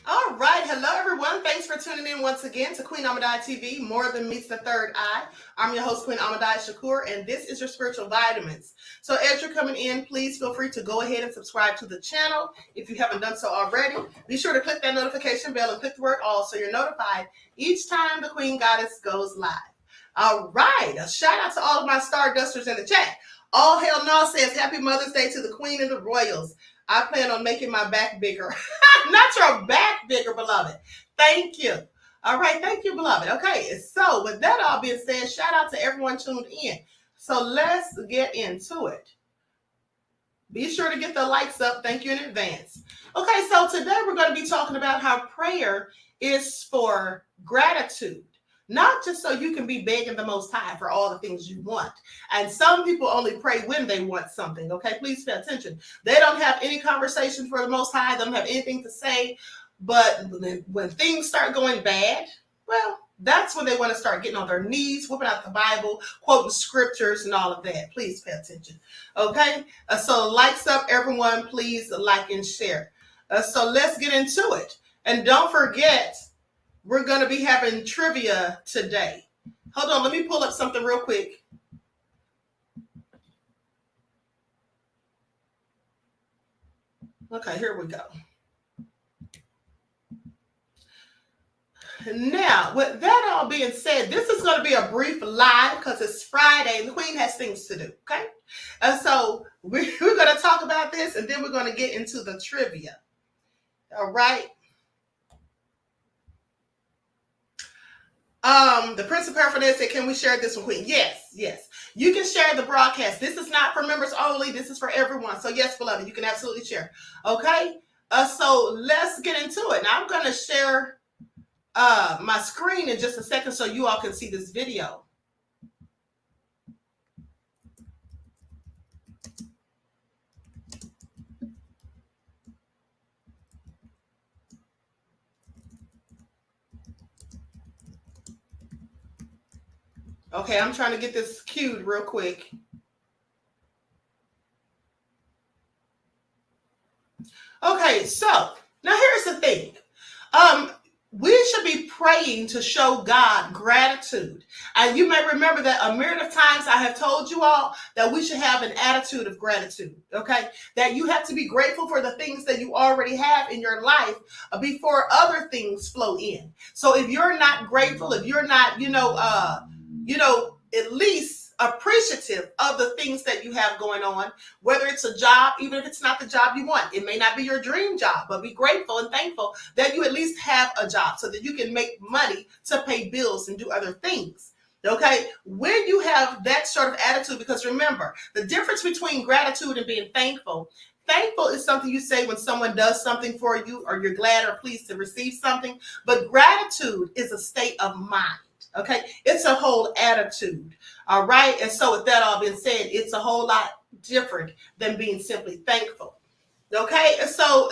All right. Hello, everyone. Thanks for tuning in once again to Queen Amadai TV, More Than Meets the Third Eye. I'm your host, Queen QueenAShakur, and this is your spiritual vitamins. So as you're coming in, please feel free to go ahead and subscribe to the channel if you haven't done so already. Be sure to click that notification bell and click the word all so you're notified each time the Queen Goddess goes live. All right. A shout out to all of my Stardusters in the chat. All Hell No says Happy Mother's Day to the Queen and the Royals. I plan on making my back bigger. Not your back bigger, beloved. Thank you. All right. Thank you, beloved. Okay. So with that all being said, shout out to everyone tuned in. So let's get into it. Be sure to get the likes up. Thank you in advance. Okay. So today we're going to be talking about how prayer is for gratitude. Not just so you can be begging the Most High for all the things you want. And some people only pray when they want something, okay? Please pay attention. They don't have any conversation for the Most High. They don't have anything to say. But when things start going bad, well, that's when they want to start getting on their knees, whipping out the Bible, quoting scriptures and all of that. Please pay attention, okay? So likes up, everyone. Please like and share. So let's get into it. And don't forget, we're going to be having trivia today. Hold on, let me pull up something real quick. Okay, here we go. Now, with that all being said, this is going to be a brief live because it's Friday and the Queen has things to do, okay? So we're going to talk about this and then we're going to get into the trivia. All right? The Prince of Paraphernalia said, can we share this with Queen? Yes, yes. You can share the broadcast. This is not for members only. This is for everyone. So yes, beloved, you can absolutely share. Okay? So let's get into it. Now I'm going to share my screen in just a second so you all can see this video. Okay, I'm trying to get this queued real quick. Okay, so now here's the thing. Um, we should be praying to show God gratitude. And you may remember that a myriad of times I have told you all that we should have an attitude of gratitude, okay? That you have to be grateful for the things that you already have in your life before other things flow in. So if you're not grateful, if you're not, at least appreciative of the things that you have going on, whether it's a job, even if it's not the job you want. It may not be your dream job, but be grateful and thankful that you at least have a job so that you can make money to pay bills and do other things. Okay, when you have that sort of attitude, because remember, the difference between gratitude and being thankful. Thankful is something you say when someone does something for you or you're glad or pleased to receive something, but gratitude is a state of mind. Okay, it's a whole attitude. All right, and so with that all being said, it's a whole lot different than being simply thankful. Okay,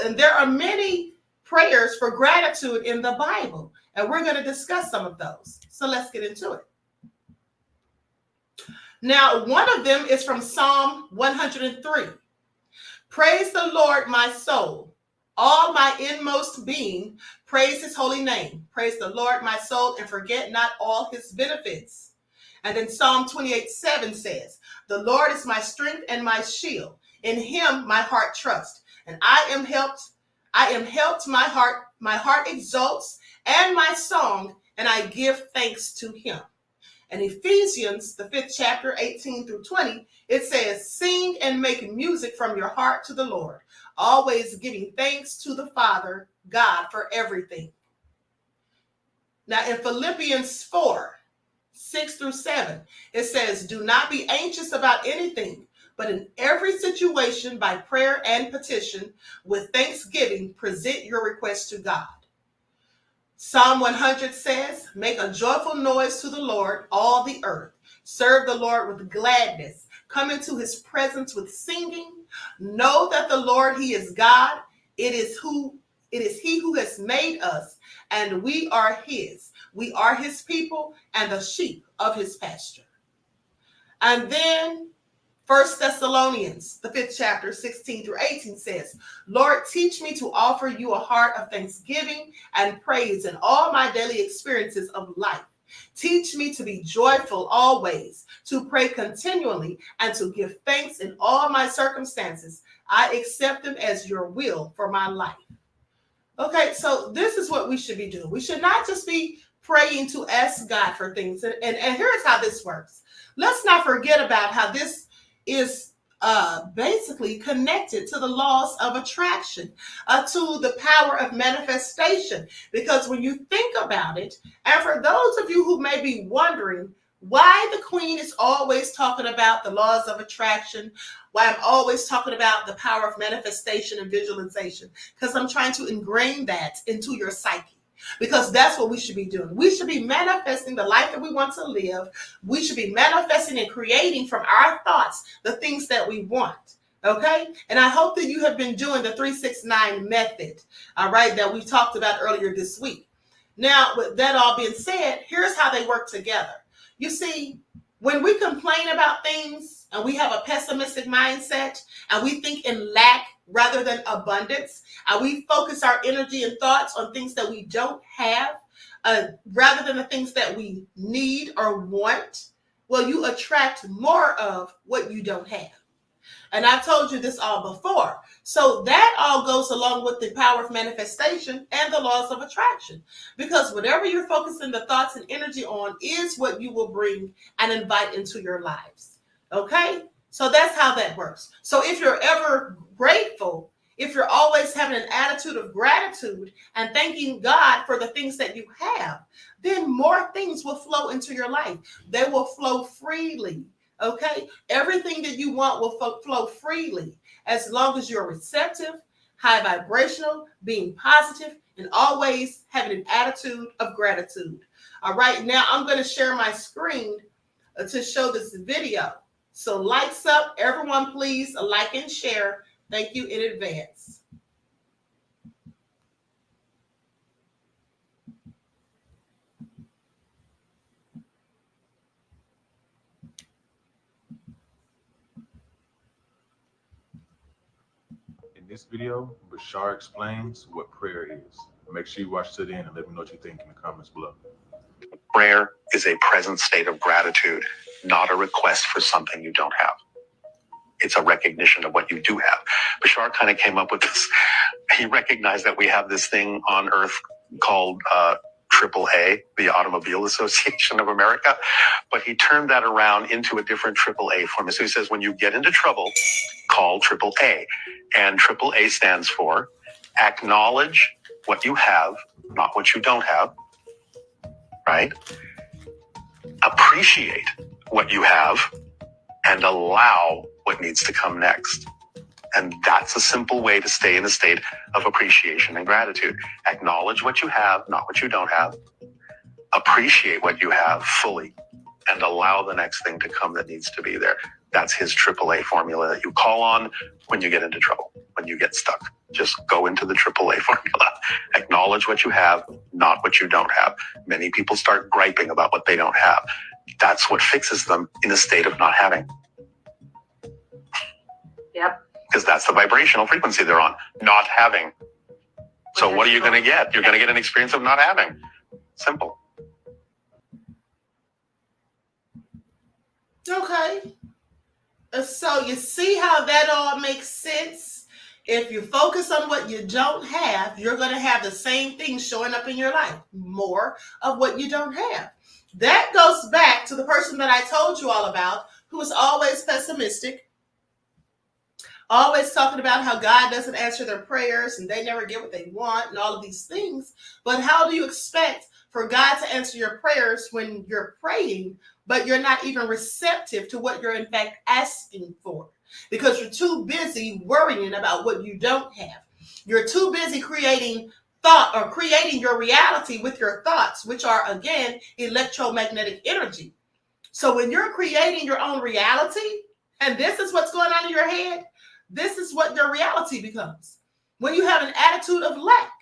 and there are many prayers for gratitude in the Bible, and we're going to discuss some of those. So let's get into it. Now, one of them is from Psalm 103. Praise the Lord, my soul. All my inmost being, praise his holy name. Praise the Lord, my soul, and forget not all his benefits. And then Psalm 28:7 says, the Lord is my strength and my shield. In him my heart trusts. And I am helped, my heart exults, and my song, and I give thanks to him. And Ephesians, the 5th chapter, 18 through 20, it says, sing and make music from your heart to the Lord, always giving thanks to the Father, God, for everything. Now in Philippians 4:6 through 7, it says, do not be anxious about anything, but in every situation by prayer and petition, with thanksgiving, present your requests to God. Psalm 100 says, make a joyful noise to the Lord, all the earth. Serve the Lord with gladness. Come into his presence with singing. Know that the Lord, he is God. It is he who has made us, and we are his. We are his people and the sheep of his pasture. And then 1 Thessalonians, the 5th chapter, 16 through 18 says, Lord, teach me to offer you a heart of thanksgiving and praise in all my daily experiences of life. Teach me to be joyful always, to pray continually, and to give thanks in all my circumstances. I accept them as your will for my life. Okay, so this is what we should be doing. We should not just be praying to ask God for things. And here's how this works. Let's not forget about how this is basically connected to the laws of attraction, to the power of manifestation. Because when you think about it, and for those of you who may be wondering why the Queen is always talking about the laws of attraction, why I'm always talking about the power of manifestation and visualization, because I'm trying to ingrain that into your psyche. Because that's what we should be doing. We should be manifesting the life that we want to live. We should be manifesting and creating from our thoughts the things that we want. Okay? And I hope that you have been doing the 369 method, all right, that we talked about earlier this week. Now, with that all being said, here's how they work together. You see, when we complain about things and we have a pessimistic mindset and we think in lack rather than abundance, and we focus our energy and thoughts on things that we don't have, rather than the things that we need or want, well, you attract more of what you don't have. And I've told you this all before. So that all goes along with the power of manifestation and the laws of attraction. Because whatever you're focusing the thoughts and energy on is what you will bring and invite into your lives. Okay? So that's how that works. So if you're ever grateful, if you're always having an attitude of gratitude and thanking God for the things that you have, then more things will flow into your life. They will flow freely. Okay, everything that you want will flow freely as long as you're receptive, high vibrational, being positive, and always having an attitude of gratitude. All right, now I'm going to share my screen to show this video. So likes up, everyone, please like and share. Thank you in advance. this video, Bashar explains what prayer is. Make sure you watch to the end and let me know what you think in the comments below. Prayer is a present state of gratitude, not a request for something you don't have. It's a recognition of what you do have. Bashar kind of came up with this. He recognized that we have this thing on earth called AAA, the Automobile Association of America, but he turned that around into a different AAA form. So he says, when you get into trouble, call AAA. And AAA stands for acknowledge what you have, not what you don't have, right? Appreciate what you have and allow what needs to come next. And that's a simple way to stay in a state of appreciation and gratitude. Acknowledge what you have, not what you don't have. Appreciate what you have fully and allow the next thing to come that needs to be there. That's his AAA formula that you call on when you get into trouble, when you get stuck. Just go into the AAA formula. Acknowledge what you have, not what you don't have. Many people start griping about what they don't have. That's what fixes them in a state of not having. Yep. Because that's the vibrational frequency they're on, not having. So what are you going to get? You're going to get an experience of not having. Simple. Okay. So you see how that all makes sense? If you focus on what you don't have, you're going to have the same thing showing up in your life. More of what you don't have. That goes back to the person that I told you all about, who is always pessimistic, always talking about how God doesn't answer their prayers and they never get what they want and all of these things. But how do you expect for God to answer your prayers when you're praying, but you're not even receptive to what you're in fact asking for? Because you're too busy worrying about what you don't have. You're too busy creating thought or creating your reality with your thoughts, which are, again, electromagnetic energy. So when you're creating your own reality, and this is what's going on in your head, this is what your reality becomes. When you have an attitude of lack.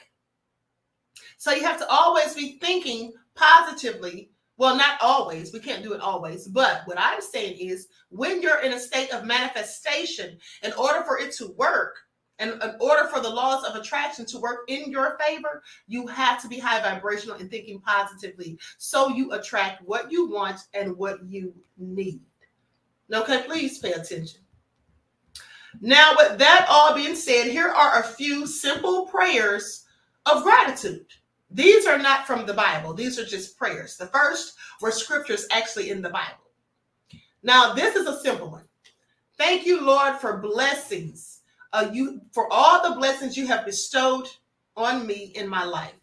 So you have to always be thinking positively. Well, not always. We can't do it always. But what I'm saying is when you're in a state of manifestation, in order for it to work, and in order for the laws of attraction to work in your favor, you have to be high vibrational and thinking positively. So you attract what you want and what you need. Okay, please pay attention. Now, with that all being said, here are a few simple prayers of gratitude. These are not from the Bible. These are just prayers. The first were scriptures actually in the Bible. Now, this is a simple one. Thank you, Lord, for blessings. For all the blessings you have bestowed on me in my life.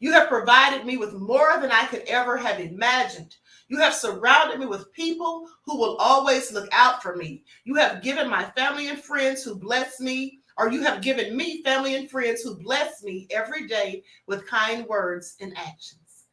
You have provided me with more than I could ever have imagined. You have surrounded me with people who will always look out for me. You have given my family and friends who bless me, or you have given me family and friends who bless me every day with kind words and actions.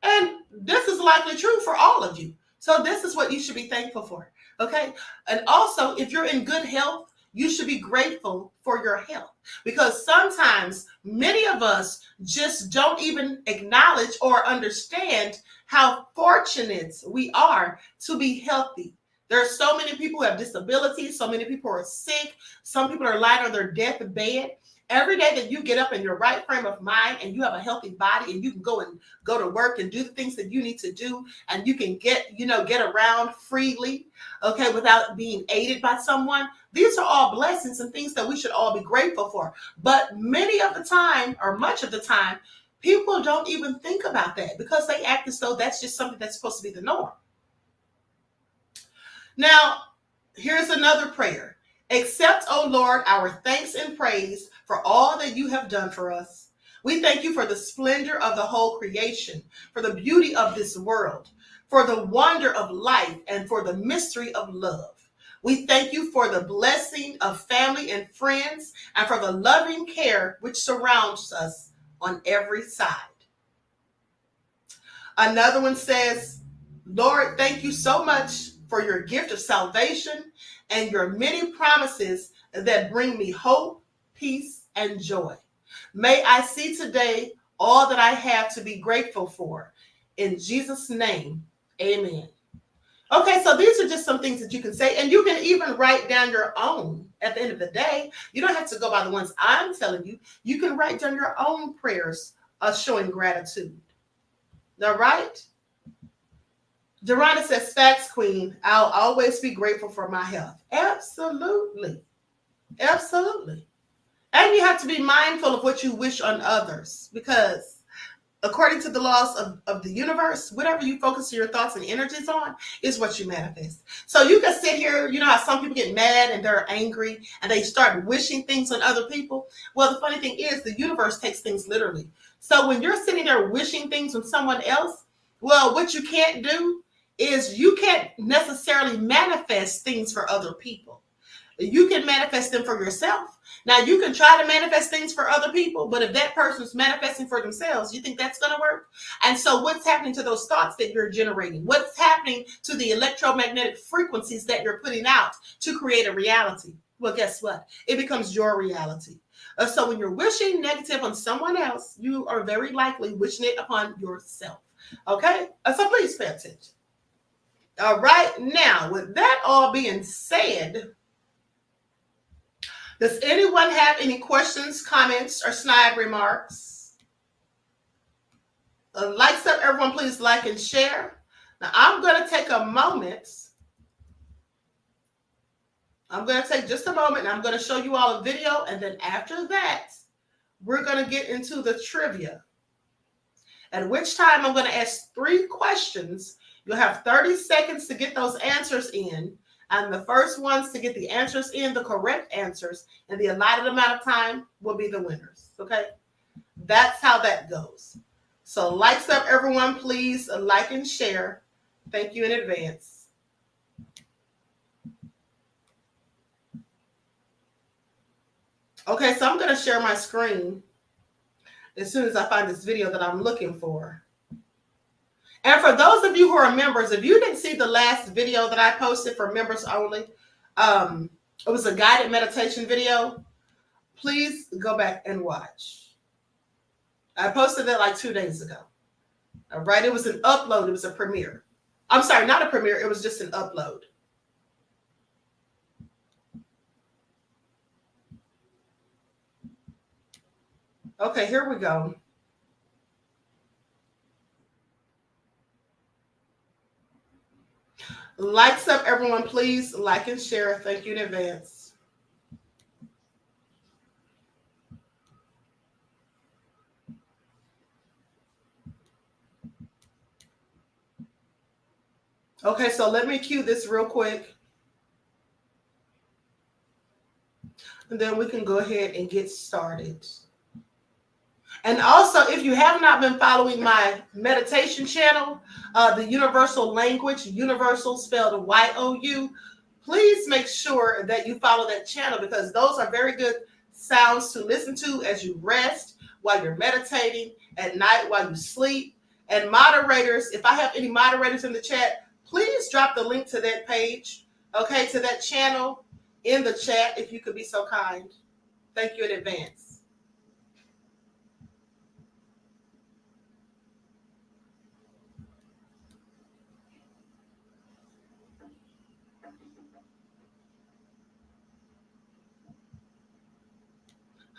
And this is likely true for all of you. So this is what you should be thankful for. Okay. And also, if you're in good health, you should be grateful for your health, because sometimes many of us just don't even acknowledge or understand how fortunate we are to be healthy. There are so many people who have disabilities. So many people are sick. Some people are lying on their deathbed. Every day that you get up in your right frame of mind and you have a healthy body and you can go to work and do the things that you need to do, and you can get around freely, okay, without being aided by someone. These are all blessings and things that we should all be grateful for. But many of the time, or much of the time, people don't even think about that because they act as though that's just something that's supposed to be the norm. Now, here's another prayer. Accept, O Lord, our thanks and praise for all that you have done for us. We thank you for the splendor of the whole creation, for the beauty of this world, for the wonder of life, and for the mystery of love. We thank you for the blessing of family and friends, and for the loving care which surrounds us on every side. Another one says, Lord, thank you so much for your gift of salvation and your many promises that bring me hope, peace, and joy. May I see today all that I have to be grateful for. In Jesus' name, amen. Okay, so these are just some things that you can say, and you can even write down your own at the end of the day. You don't have to go by the ones I'm telling you. You can write down your own prayers showing gratitude. All right? Duranda says, facts, Queen. I'll always be grateful for my health. Absolutely. Absolutely. And you have to be mindful of what you wish on others, because according to the laws of the universe, whatever you focus your thoughts and energies on is what you manifest. So you can sit here, you know how some people get mad and they're angry and they start wishing things on other people? Well, the funny thing is the universe takes things literally. So when you're sitting there wishing things on someone else, well, what you can't do is you can't necessarily manifest things for other people. You can manifest them for yourself. Now, you can try to manifest things for other people, but if that person's manifesting for themselves, you think that's going to work? And so what's happening to those thoughts that you're generating? What's happening to the electromagnetic frequencies that you're putting out to create a reality? Well, guess what? It becomes your reality. So when you're wishing negative on someone else, you are very likely wishing it upon yourself. Okay? So please pay attention. All right. Now, with that all being said, does anyone have any questions, comments, or snide remarks? Likes up, everyone, please like and share. Now, I'm going to take a moment. I'm going to take just a moment, and I'm going to show you all a video, and then after that, we're going to get into the trivia, at which time I'm going to ask 3 questions. You'll have 30 seconds to get those answers in. And the first ones to get the answers in, the correct answers, and the allotted amount of time will be the winners. Okay? That's how that goes. So likes up, everyone. Please like and share. Thank you in advance. Okay, so I'm going to share my screen as soon as I find this video that I'm looking for. And for those of you who are members, if you didn't see the last video that I posted for members only, it was a guided meditation video. Please go back and watch. I posted it like 2 days ago. All right, it was an upload. It was a premiere. I'm sorry, not a premiere. It was just an upload. Okay, here we go. Likes up, everyone. Please like and share. Thank you in advance. Okay, so let me cue this real quick. And then we can go ahead and get started. And also, if you have not been following my meditation channel, the Universal Language, Universal spelled Y-O-U, please make sure that you follow that channel, because those are very good sounds to listen to as you rest, while you're meditating, at night while you sleep. And moderators, if I have any moderators in the chat, please drop the link to that page, okay, to that channel in the chat, if you could be so kind. Thank you in advance.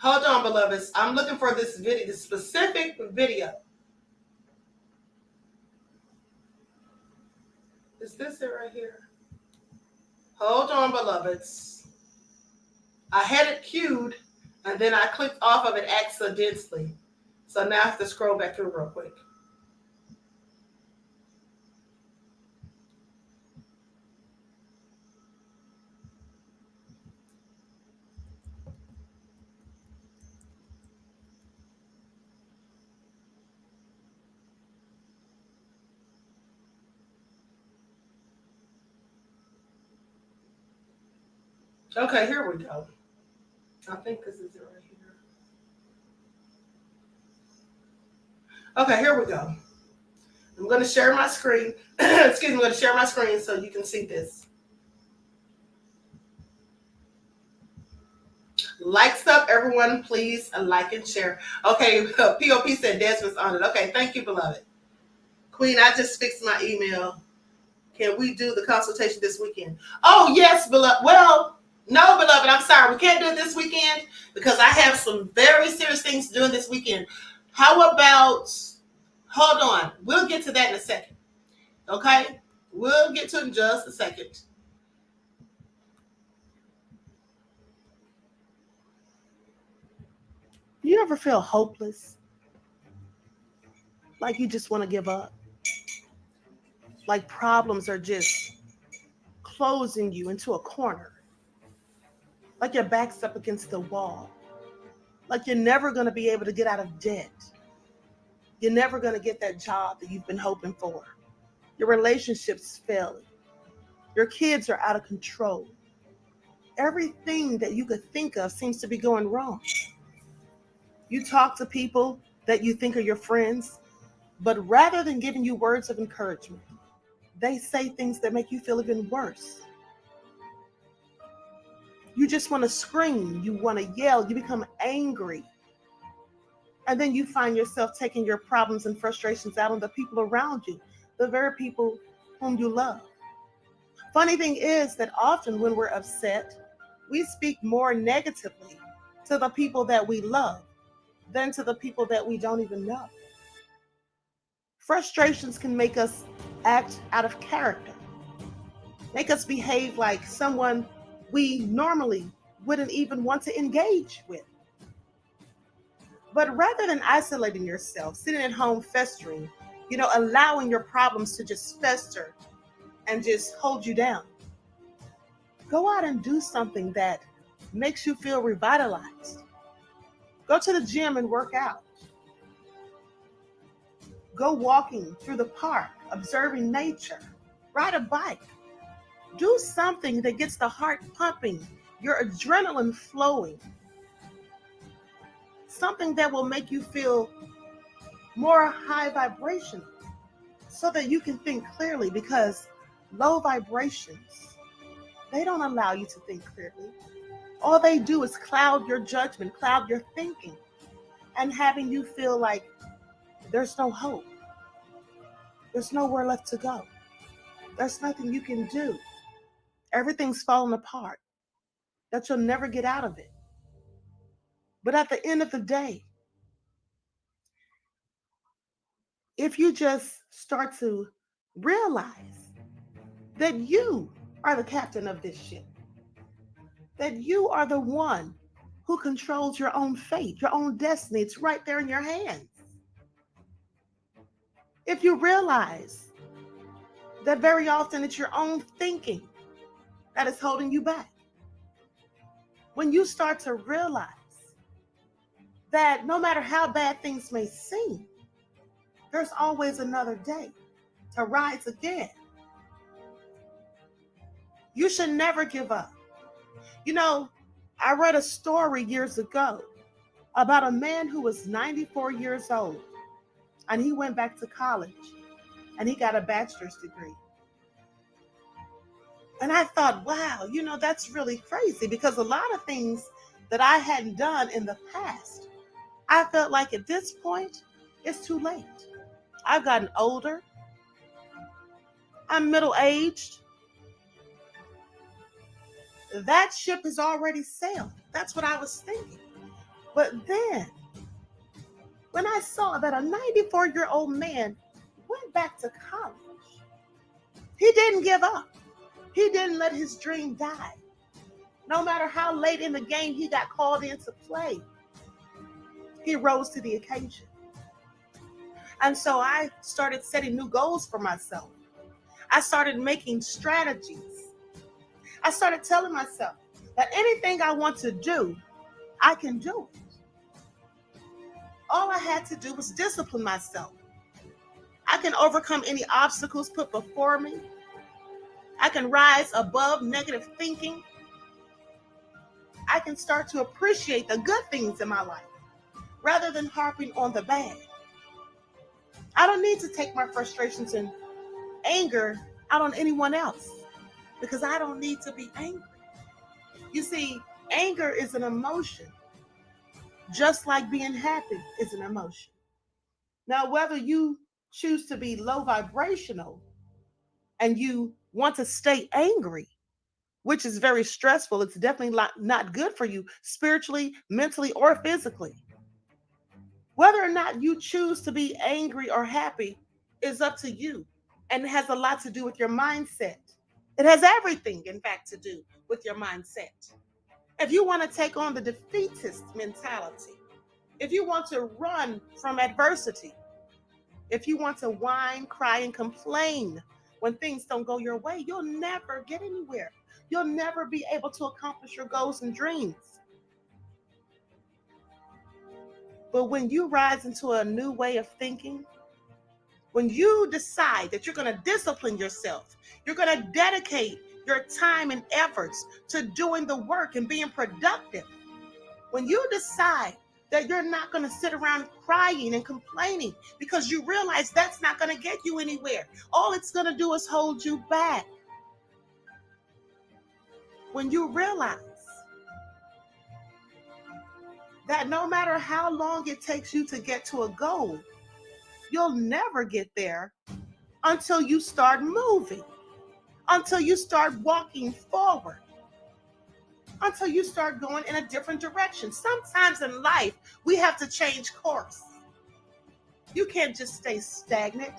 Hold on, beloveds. I'm looking for this video, this specific video. Is this it right here? Hold on, beloveds. I had it queued, and then I clicked off of it accidentally. So now I have to scroll back through real quick. Okay, here we go. I think this is it right here. Okay, here we go. I'm going to share my screen. Excuse me, I'm going to share my screen so you can see this. Likes up, everyone. Please like and share. Okay, POP said Desmond's on it. Okay, thank you, beloved. Queen, I just fixed my email. Can we do the consultation this weekend? Oh, yes, beloved. Well, no, beloved, I'm sorry. We can't do it this weekend because I have some very serious things to do this weekend. How about, hold on. We'll get to that in a second. Okay? We'll get to it in just a second. Do you ever feel hopeless? Like you just want to give up? Like problems are just closing you into a corner? Like your back's up against the wall? Like you're never going to be able to get out of debt? You're never going to get that job that you've been hoping for? Your relationship's failing? Your kids are out of control? Everything that you could think of seems to be going wrong. You talk to people that you think are your friends, but rather than giving you words of encouragement, they say things that make you feel even worse. You just want to scream, you want to yell, you become angry. And then you find yourself taking your problems and frustrations out on the people around you, the very people whom you love. Funny thing is that often when we're upset, we speak more negatively to the people that we love than to the people that we don't even know. Frustrations can make us act out of character, make us behave like someone we normally wouldn't even want to engage with. But rather than isolating yourself, sitting at home festering, allowing your problems to just fester and just hold you down, go out and do something that makes you feel revitalized. Go to the gym and work out. Go walking through the park, observing nature. Ride a bike. Do something that gets the heart pumping, your adrenaline flowing. Something that will make you feel more high vibrational so that you can think clearly, because low vibrations, they don't allow you to think clearly. All they do is cloud your judgment, cloud your thinking, and having you feel like there's no hope. There's nowhere left to go. There's nothing you can do. Everything's falling apart, that you'll never get out of it. But at the end of the day, if you just start to realize that you are the captain of this ship, that you are the one who controls your own fate, your own destiny, it's right there in your hands. If you realize that very often it's your own thinking that is holding you back, when you start to realize that no matter how bad things may seem, there's always another day to rise again. You should never give up. I read a story years ago about a man who was 94 years old, and he went back to college and he got a bachelor's degree. And I thought, wow, that's really crazy, because a lot of things that I hadn't done in the past, I felt like at this point, it's too late. I've gotten older. I'm middle-aged. That ship has already sailed. That's what I was thinking. But then, when I saw that a 94-year-old man went back to college, he didn't give up. He didn't let his dream die. No matter how late in the game he got called in to play, he rose to the occasion. And so I started setting new goals for myself. I started making strategies. I started telling myself that anything I want to do, I can do it. All I had to do was discipline myself. I can overcome any obstacles put before me. I can rise above negative thinking. I can start to appreciate the good things in my life rather than harping on the bad. I don't need to take my frustrations and anger out on anyone else, because I don't need to be angry. You see, anger is an emotion, just like being happy is an emotion. Now, whether you choose to be low vibrational and you want to stay angry, which is very stressful. It's definitely not good for you spiritually, mentally, or physically. Whether or not you choose to be angry or happy is up to you, and it has a lot to do with your mindset. It has everything, in fact, to do with your mindset. If you want to take on the defeatist mentality, if you want to run from adversity, if you want to whine, cry, and complain when things don't go your way, you'll never get anywhere. You'll never be able to accomplish your goals and dreams. But when you rise into a new way of thinking, when you decide that you're going to discipline yourself, you're going to dedicate your time and efforts to doing the work and being productive, when you decide that you're not going to sit around crying and complaining because you realize that's not going to get you anywhere, all it's going to do is hold you back. When you realize that no matter how long it takes you to get to a goal, you'll never get there until you start moving, until you start walking forward, until you start going in a different direction. Sometimes in life, we have to change course. You can't just stay stagnant.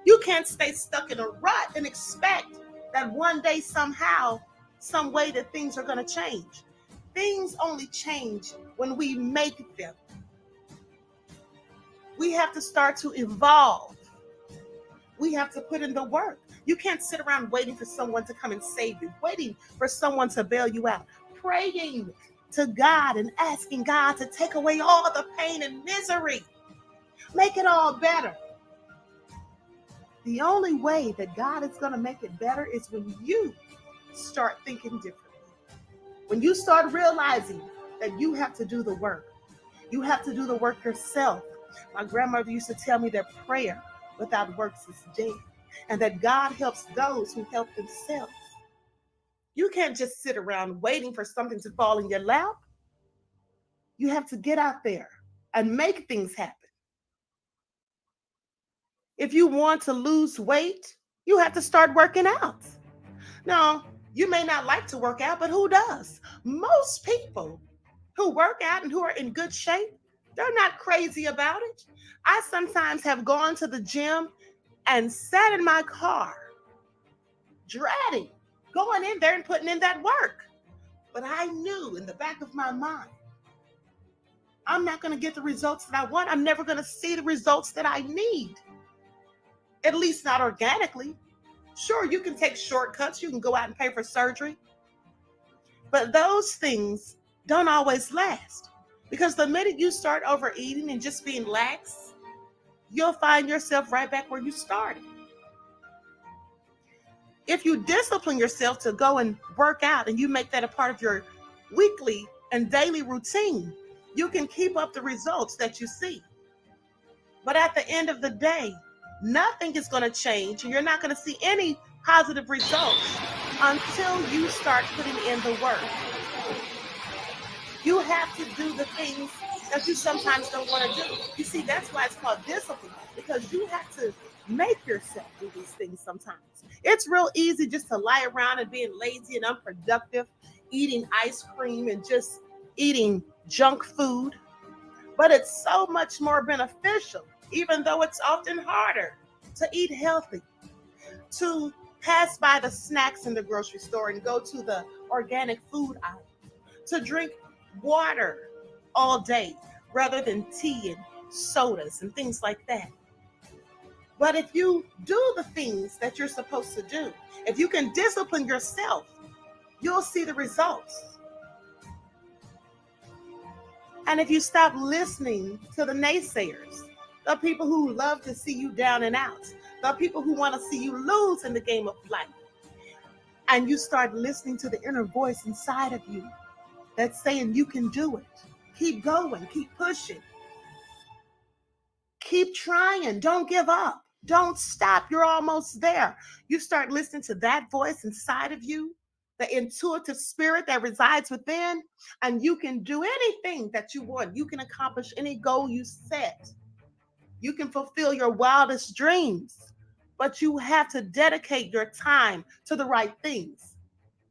You can't stay stuck in a rut and expect that one day, somehow, some way that things are going to change. Things only change when we make them. We have to start to evolve. We have to put in the work. You can't sit around waiting for someone to come and save you, waiting for someone to bail you out, praying to God and asking God to take away all the pain and misery, make it all better. The only way that God is going to make it better is when you start thinking differently. When you start realizing that you have to do the work. You have to do the work yourself. My grandmother used to tell me that prayer without works is dead, and that God helps those who help themselves. You can't just sit around waiting for something to fall in your lap. You have to get out there and make things happen. If you want to lose weight, you have to start working out. Now, you may not like to work out, but who does? Most people who work out and who are in good shape, they're not crazy about it. I sometimes have gone to the gym and sat in my car, dreading going in there and putting in that work. But I knew in the back of my mind, I'm not going to get the results that I want. I'm never going to see the results that I need, at least not organically. Sure, you can take shortcuts. You can go out and pay for surgery. But those things don't always last, because the minute you start overeating and just being lax, you'll find yourself right back where you started. If you discipline yourself to go and work out and you make that a part of your weekly and daily routine, you can keep up the results that you see. But at the end of the day, nothing is going to change, and you're not going to see any positive results until you start putting in the work. You have to do the things that you sometimes don't want to do. You see, that's why it's called discipline, because you have to make yourself do these things sometimes. It's real easy just to lie around and being lazy and unproductive, eating ice cream and just eating junk food. But it's so much more beneficial, even though it's often harder, to eat healthy, to pass by the snacks in the grocery store and go to the organic food aisle, to drink water all day rather than tea and sodas and things like that. But if you do the things that you're supposed to do, if you can discipline yourself, you'll see the results. And if you stop listening to the naysayers, the people who love to see you down and out, the people who want to see you lose in the game of life, and you start listening to the inner voice inside of you that's saying you can do it, keep going, keep pushing, keep trying, don't give up, don't stop, you're almost there. You start listening to that voice inside of you, the intuitive spirit that resides within, and you can do anything that you want. You can accomplish any goal you set. You can fulfill your wildest dreams But you have to dedicate your time to the right things.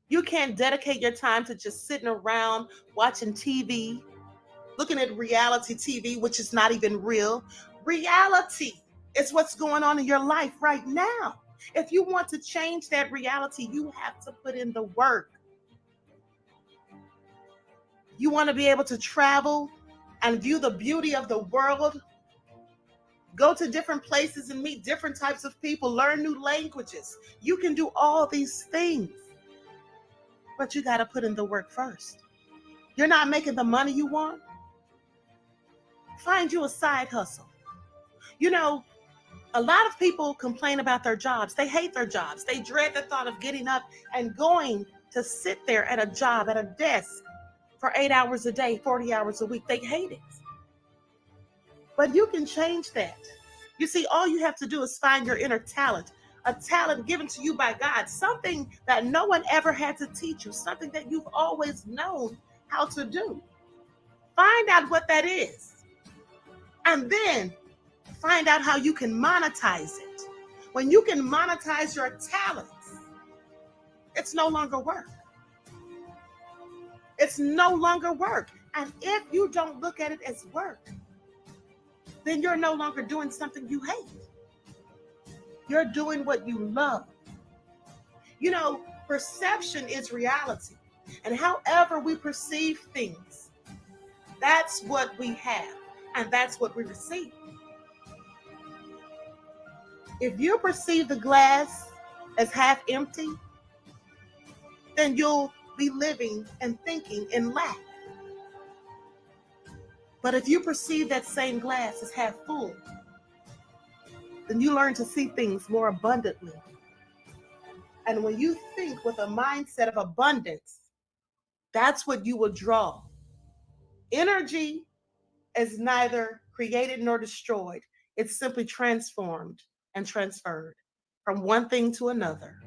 You can't dedicate your time to just sitting around watching TV, looking at reality TV, which is not even real. Reality is what's going on in your life right now. If you want to change that reality, you have to put in the work. You want to be able to travel and view the beauty of the world, go to different places and meet different types of people, learn new languages. You can do all these things, but you got to put in the work first. You're not making the money you want? Find you a side hustle. You know, a lot of people complain about their jobs. They hate their jobs. They dread the thought of getting up and going to sit there at a job, at a desk for 8 hours a day, 40 hours a week. They hate it. But you can change that. You see, all you have to do is find your inner talent, a talent given to you by God, something that no one ever had to teach you, something that you've always known how to do. Find out what that is. And then find out how you can monetize it. When you can monetize your talents, it's no longer work. It's no longer work. And if you don't look at it as work, then you're no longer doing something you hate. You're doing what you love. You know, perception is reality. And however we perceive things, that's what we have. And that's what we receive. If you perceive the glass as half empty, then you'll be living and thinking in lack. But if you perceive that same glass as half full, then you learn to see things more abundantly. And when you think with a mindset of abundance, that's what you will draw. Energy is neither created nor destroyed. It's simply transformed and transferred from one thing to another.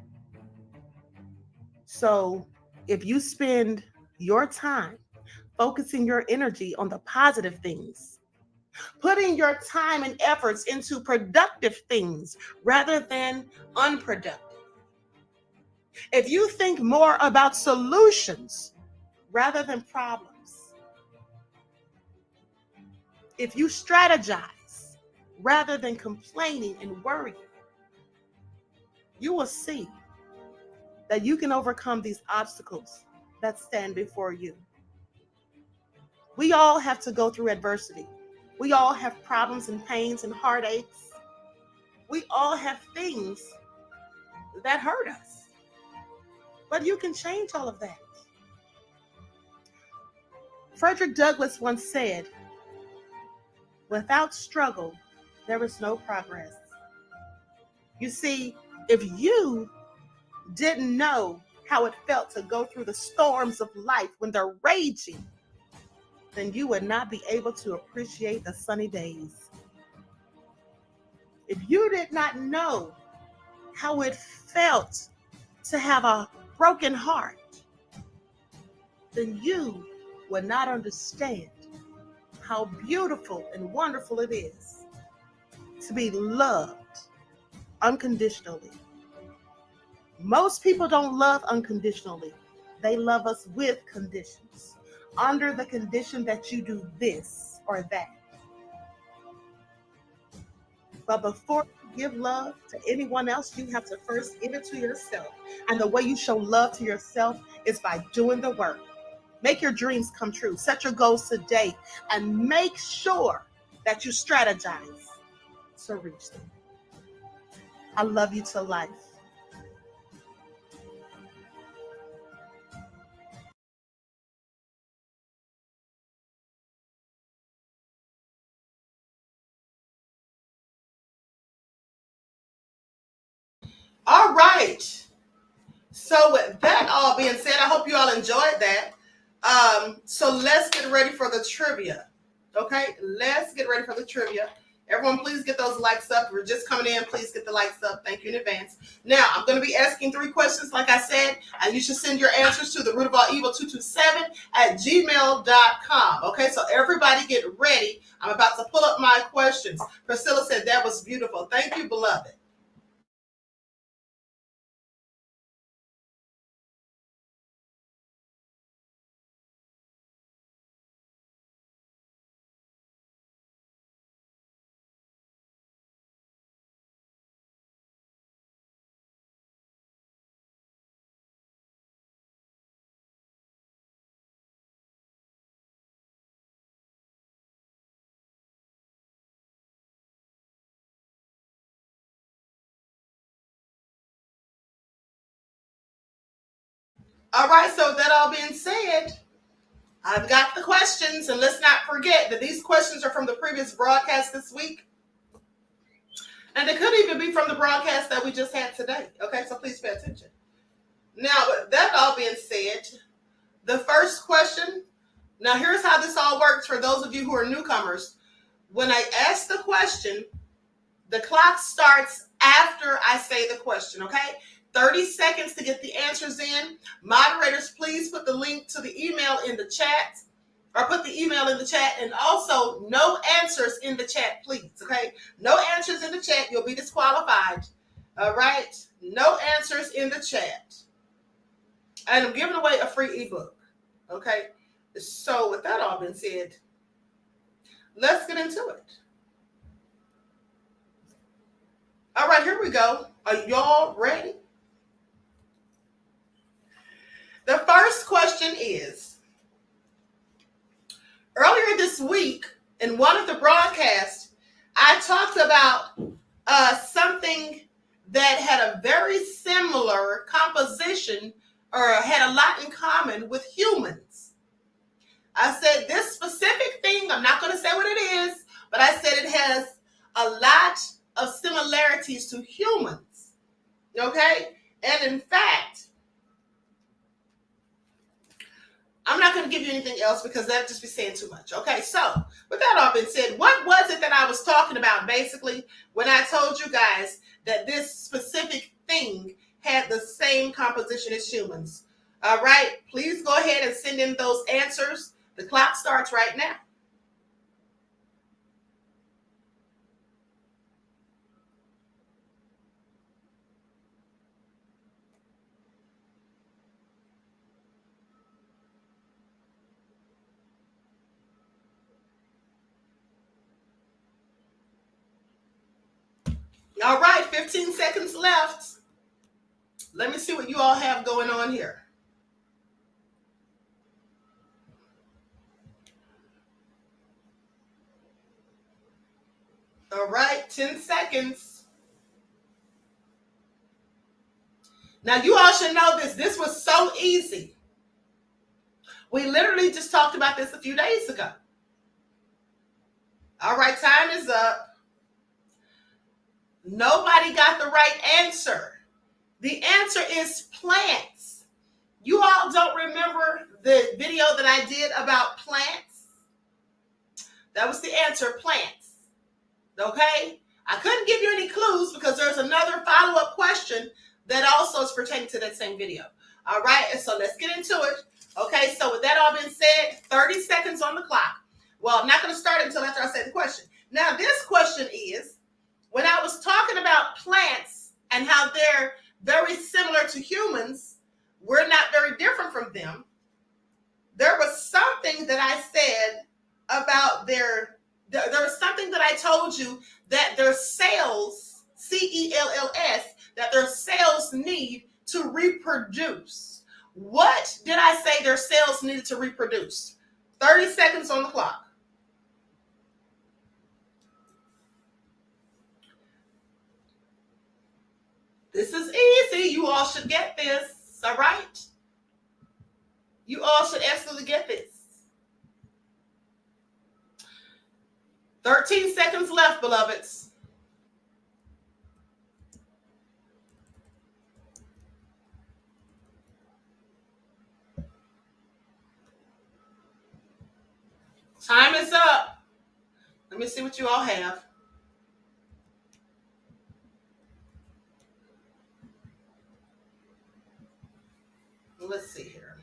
So if you spend your time focusing your energy on the positive things, putting your time and efforts into productive things rather than unproductive, if you think more about solutions rather than problems, if you strategize rather than complaining and worrying, you will see that you can overcome these obstacles that stand before you. We all have to go through adversity. We all have problems and pains and heartaches. We all have things that hurt us. But you can change all of that. Frederick Douglass once said, "Without struggle, there is no progress." You see, if you didn't know how it felt to go through the storms of life when they're raging, then you would not be able to appreciate the sunny days. If you did not know how it felt to have a broken heart, then you would not understand how beautiful and wonderful it is to be loved unconditionally. Most people don't love unconditionally. They love us with conditions. Under the condition that you do this or that. But before you give love to anyone else, you have to first give it to yourself. And the way you show love to yourself is by doing the work. Make your dreams come true. Set your goals today and make sure that you strategize to reach them. I love you to life. All right. So with that all being said, I hope you all enjoyed that. So let's get ready for the trivia. Okay, let's get ready for the trivia. Everyone, please get those likes up. If you're just coming in, please get the likes up. Thank you in advance. Now, I'm going to be asking 3 questions, like I said, and you should send your answers to therootofallevil227@gmail.com. Okay, so everybody get ready. I'm about to pull up my questions. Priscilla said that was beautiful. Thank you, beloved. All right, so with that all being said, I've got the questions, and let's not forget that these questions are from the previous broadcast this week. And they could even be from the broadcast that we just had today. Okay, so please pay attention. Now, with that all being said, the first question, now here's how this all works for those of you who are newcomers. When I ask the question, the clock starts after I say the question, okay? 30 seconds to get the answers in. Moderators, please put the link to the email in the chat, or put the email in the chat, and also no answers in the chat, please, okay? No answers in the chat, you'll be disqualified, all right? No answers in the chat. And I'm giving away a free ebook, okay? So with that all being said, let's get into it. All right, here we go. Are y'all ready? The first question is, earlier this week in one of the broadcasts, I talked about something that had a very similar composition or had a lot in common with humans. I said this specific thing, I'm not going to say what it is, but I said it has a lot of similarities to humans. Okay? And in fact, I'm not going to give you anything else because that would just be saying too much. Okay, so with that all being said, what was it that I was talking about basically when I told you guys that this specific thing had the same composition as humans? All right, please go ahead and send in those answers. The clock starts right now. All right, 15 seconds left. Let me see what you all have going on here. All right, 10 seconds. Now, you all should know this. This was so easy. We literally just talked about this a few days ago. All right, time is up. Nobody got the right answer. The answer is plants. You all don't remember the video that I did about plants? That was the answer, plants. Okay? I couldn't give you any clues because there's another follow-up question that also is pertaining to that same video. All right, and so let's get into it. Okay, so with that all being said, 30 seconds on the clock. Well, I'm not going to start it until after I say the question. Now, this question is, when I was talking about plants and how they're very similar to humans, we're not very different from them. There was something that I said about there was something that I told you that their cells, cells, that their cells need to reproduce. What did I say their cells needed to reproduce? 30 seconds on the clock. This is easy. You all should get this. All right? You all should absolutely get this. 13 seconds left, beloveds. Time is up. Let me see what you all have. Let's see here.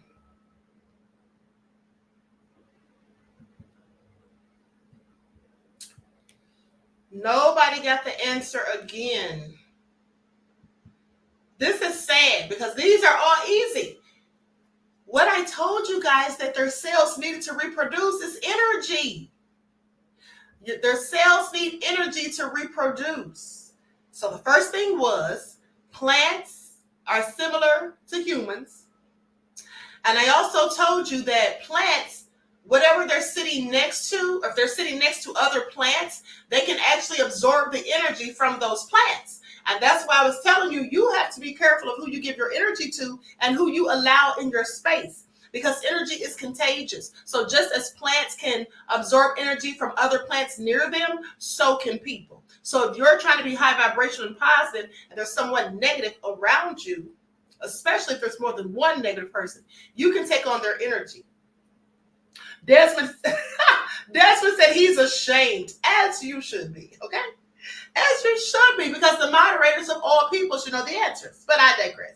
Nobody got the answer again. This is sad because these are all easy. What I told you guys that their cells needed to reproduce is energy. Their cells need energy to reproduce. So the first thing was plants are similar to humans. And I also told you that plants, whatever they're sitting next to, or if they're sitting next to other plants, they can actually absorb the energy from those plants. And that's why I was telling you, you have to be careful of who you give your energy to and who you allow in your space, because energy is contagious. So just as plants can absorb energy from other plants near them, so can people. So if you're trying to be high vibrational and positive and there's someone negative around you, especially if there's more than one negative person, you can take on their energy. Desmond said he's ashamed, as you should be, okay? As you should be, because the moderators of all people should know the answers, but I digress.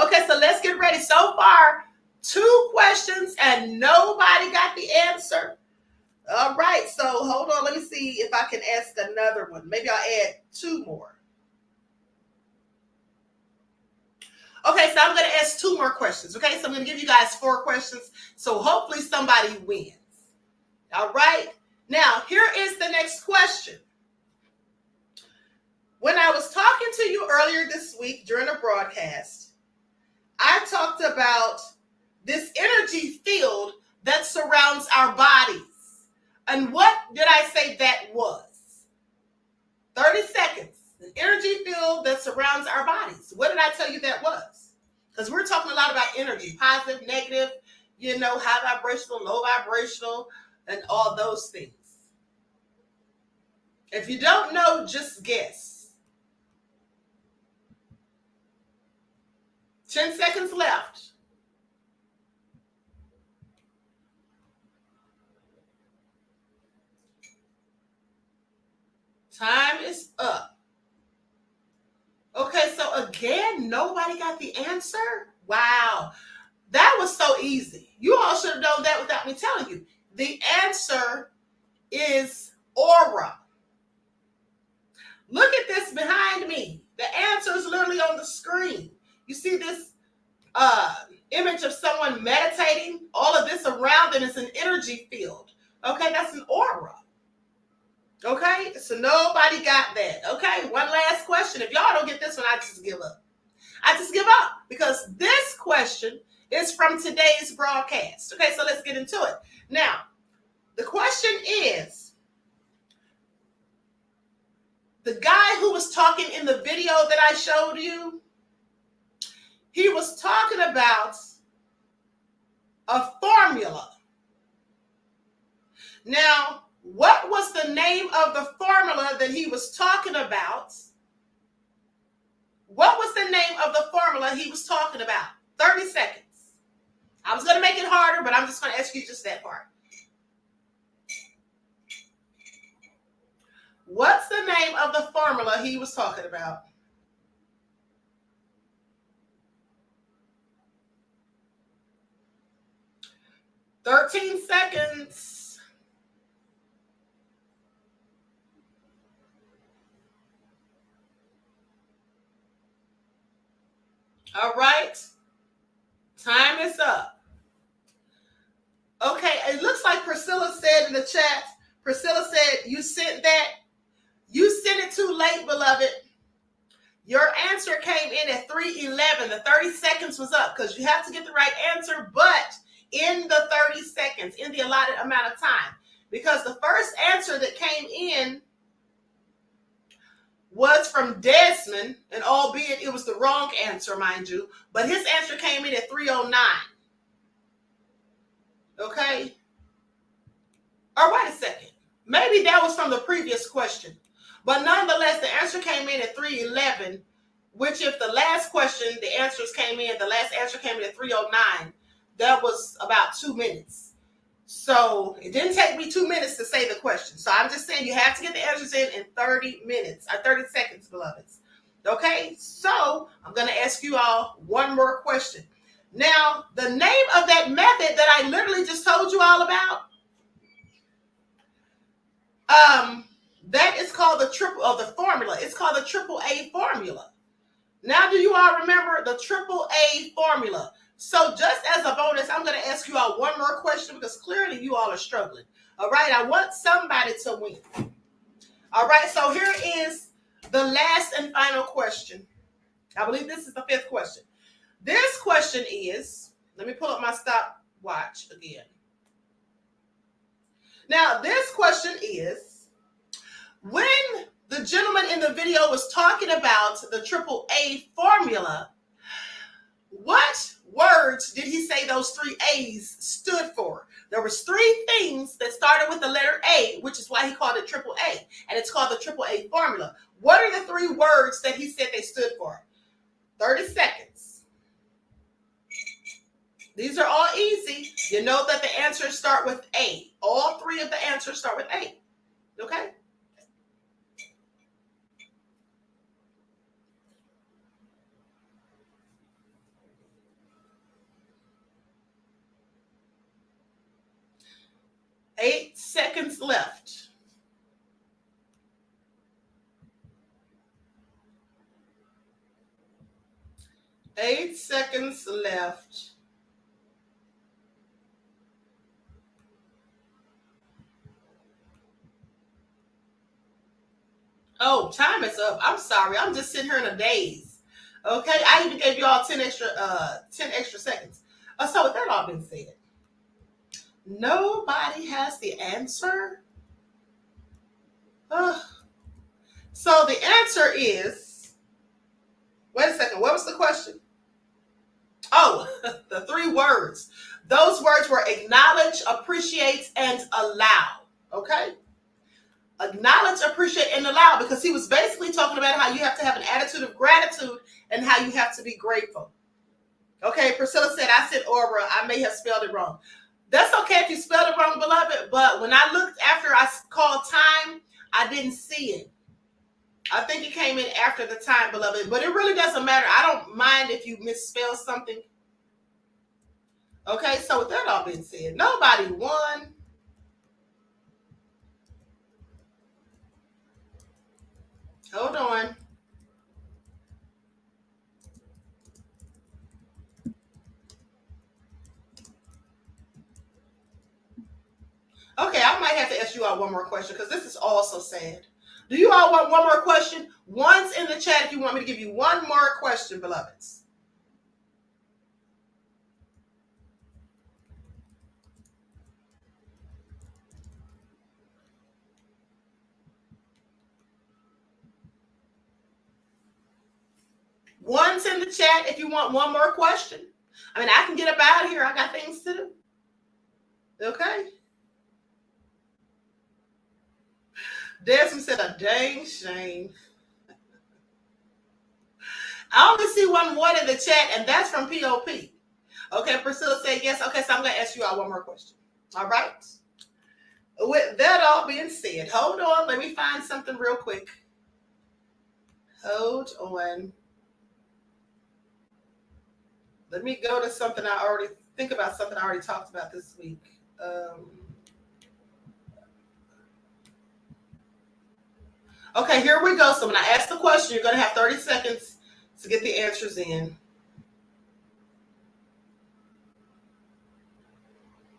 Okay, so let's get ready. So far, 2 questions and nobody got the answer. All right, so hold on. Let me see if I can ask another one. Maybe I'll add 2 more. Okay, so I'm going to ask 2 more questions. Okay, so I'm going to give you guys 4 questions. So hopefully somebody wins. All right, now here is the next question. When I was talking to you earlier this week during a broadcast, I talked about this energy field that surrounds our bodies. And what did I say that was? 30 seconds. The energy field that surrounds our bodies. What did I tell you that was? Because we're talking a lot about energy, positive, negative, high vibrational, low vibrational, and all those things. If you don't know, just guess. 10 seconds left. Time is up. Okay, so again, nobody got the answer? Wow, that was so easy. You all should have known that without me telling you. The answer is aura. Look at this behind me. The answer is literally on the screen. You see this image of someone meditating? All of this around them is an energy field. Okay, that's an aura. Okay, so nobody got that. Okay, one last question. If y'all don't get this one, I just give up. I just give up, because this question is from today's broadcast. Okay, so let's get into it. Now, the question is, the guy who was talking in the video that I showed you, he was talking about a formula. Now, what was the name of the formula that he was talking about? What was the name of the formula he was talking about? 30 seconds. I was going to make it harder, but I'm just going to ask you just that part. What's the name of the formula he was talking about? "13 seconds. All right. Time is up. Okay, it looks like Priscilla said in the chat, Priscilla said, you sent that. You sent it too late, beloved. Your answer came in at 3:11. The 30 seconds was up, because you have to get the right answer, but in the 30 seconds, in the allotted amount of time. Because the first answer that came in was from Desmond, and albeit it was the wrong answer, mind you, but his answer came in at 3:09. Okay? Or wait a second. Maybe that was from the previous question. But nonetheless, the answer came in at 3:11, which if the last question, the answers came in, the last answer came in at 3:09, that was about 2 minutes. So it didn't take me 2 minutes to say the question. So I'm just saying you have to get the answers in 30 minutes, or 30 seconds, beloveds. Okay, so I'm going to ask you all one more question. Now, the name of that method that I literally just told you all about, that is called the formula. It's called the AAA formula. Now, do you all remember the AAA formula? So just as a bonus, I'm going to ask you all one more question, because clearly you all are struggling. All right, I want somebody to win. All right, so here is the last and final question. I believe this is the 5th question. This question is, let me pull up my stopwatch again. Now, this question is, when the gentleman in the video was talking about the AAA formula, what words did he say those 3 A's stood for? There was 3 things that started with the letter A, which is why he called it AAA, and it's called the AAA formula. What are the 3 words that he said they stood for? 30 seconds. These are all easy. You know that the answers start with A. All 3 of the answers start with A. Okay? Eight seconds left. Eight seconds left. Oh, time is up. I'm sorry. I'm just sitting here in a daze. Okay, I even gave you all 10 extra seconds. So with that all been said, nobody has the answer. So the answer is, wait a second, what was the question? Oh, the 3 words. Those words were acknowledge, appreciate, and allow. Okay? Acknowledge, appreciate, and allow, because he was basically talking about how you have to have an attitude of gratitude and how you have to be grateful. Okay, Priscilla said, I said aura. I may have spelled it wrong. That's okay if you spelled it wrong, beloved, but when I looked after I called time, I didn't see it. I think it came in after the time, beloved, but it really doesn't matter. I don't mind if you misspell something. Okay, so with that all being said, nobody won. Hold on. Okay, I might have to ask you all one more question because this is all so sad. Do you all want one more question? One's in the chat if you want me to give you one more question, beloveds. One's in the chat if you want one more question. I mean, I can get up out of here. I got things to do. Okay. Desmond said, a dang shame. I only see one in the chat, and that's from POP. Okay, Priscilla said yes. Okay, so I'm going to ask you all one more question. All right? With that all being said, hold on. Let me find something real quick. Hold on. Let me go to something I already talked about this week. Okay, here we go. So when I ask the question, you're going to have 30 seconds to get the answers in.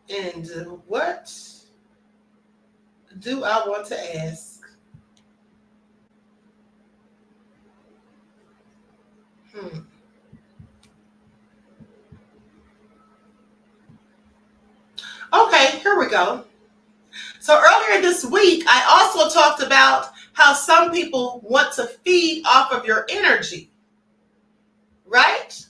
And what do I want to ask? Okay, here we go. So earlier this week, I also talked about how some people want to feed off of your energy, right?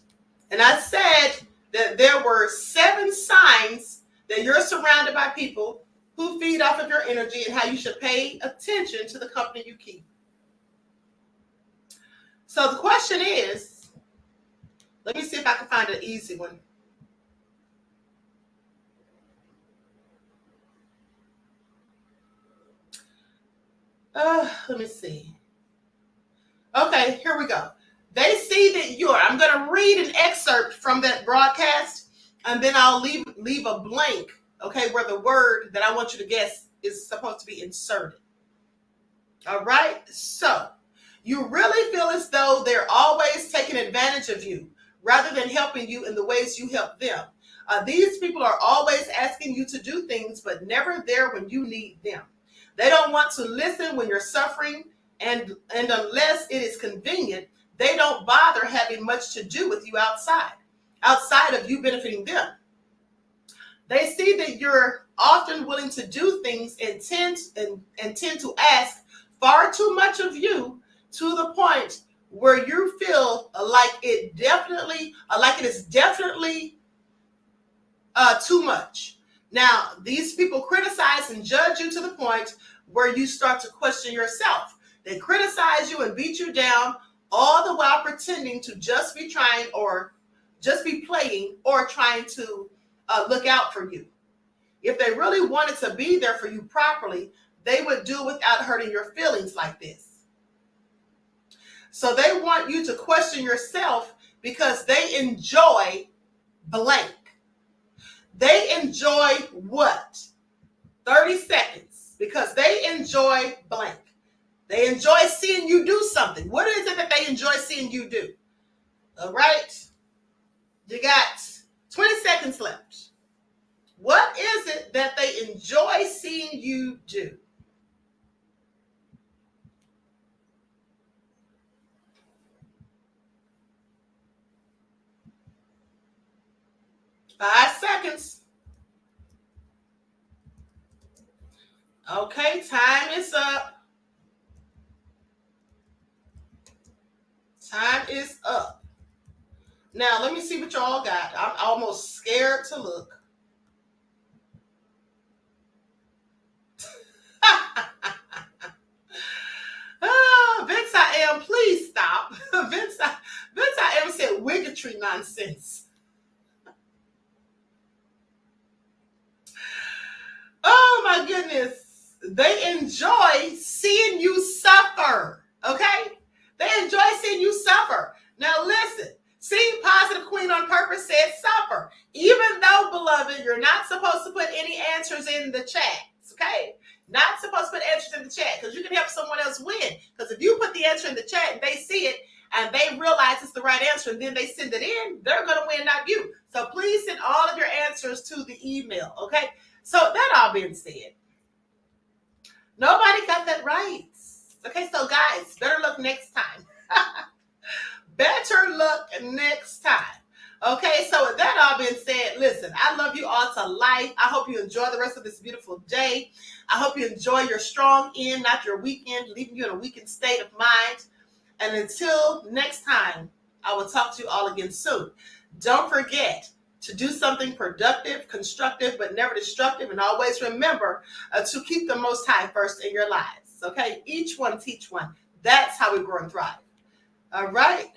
And I said that there were 7 signs that you're surrounded by people who feed off of your energy and how you should pay attention to the company you keep. So the question is, let me see if I can find an easy one. Let me see. Okay, here we go. They see that I'm going to read an excerpt from that broadcast, and then I'll leave a blank, okay, where the word that I want you to guess is supposed to be inserted. All right? So, you really feel as though they're always taking advantage of you rather than helping you in the ways you help them. These people are always asking you to do things, but never there when you need them. They don't want to listen when you're suffering, and unless it is convenient, they don't bother having much to do with you outside of you benefiting them. They see that you're often willing to do things and tend to ask far too much of you to the point where you feel like it is definitely too much. Now, these people criticize and judge you to the point where you start to question yourself. They criticize you and beat you down, all the while pretending to just be trying or just be playing or trying to look out for you. If they really wanted to be there for you properly, they would do it without hurting your feelings like this. So they want you to question yourself because they enjoy blank. They enjoy what? 30 seconds, because they enjoy blank. They enjoy seeing you do something. What is it that they enjoy seeing you do? All right. You got 20 seconds left. What is it that they enjoy seeing you do? Five seconds. Okay, time is up. Time is up. Now, let me see what y'all got. I'm almost scared to look. Vince I am, please stop. Vince I am said wiggetry nonsense. Oh my goodness. They enjoy seeing you suffer. Okay? They enjoy seeing you suffer. Now listen, Seeing Positive Queen on Purpose said suffer. Even though, beloved, you're not supposed to put any answers in the chat. Okay? Not supposed to put answers in the chat because you can help someone else win. Because if you put the answer in the chat and they see it and they realize it's the right answer and then they send it in, they're going to win, not you. So please send all of your answers to the email. Okay? So that all being said, nobody got that right. Okay, so guys, better luck next time. Better luck next time. Okay, so with that all being said, listen, I love you all to life. I hope you enjoy the rest of this beautiful day. I hope you enjoy your strong end, not your weekend, leaving you in a weakened state of mind. And until next time, I will talk to you all again soon. Don't forget to do something productive, constructive, but never destructive. And always remember to keep the Most High first in your lives. Okay, each one teach one. That's how we grow and thrive. All right.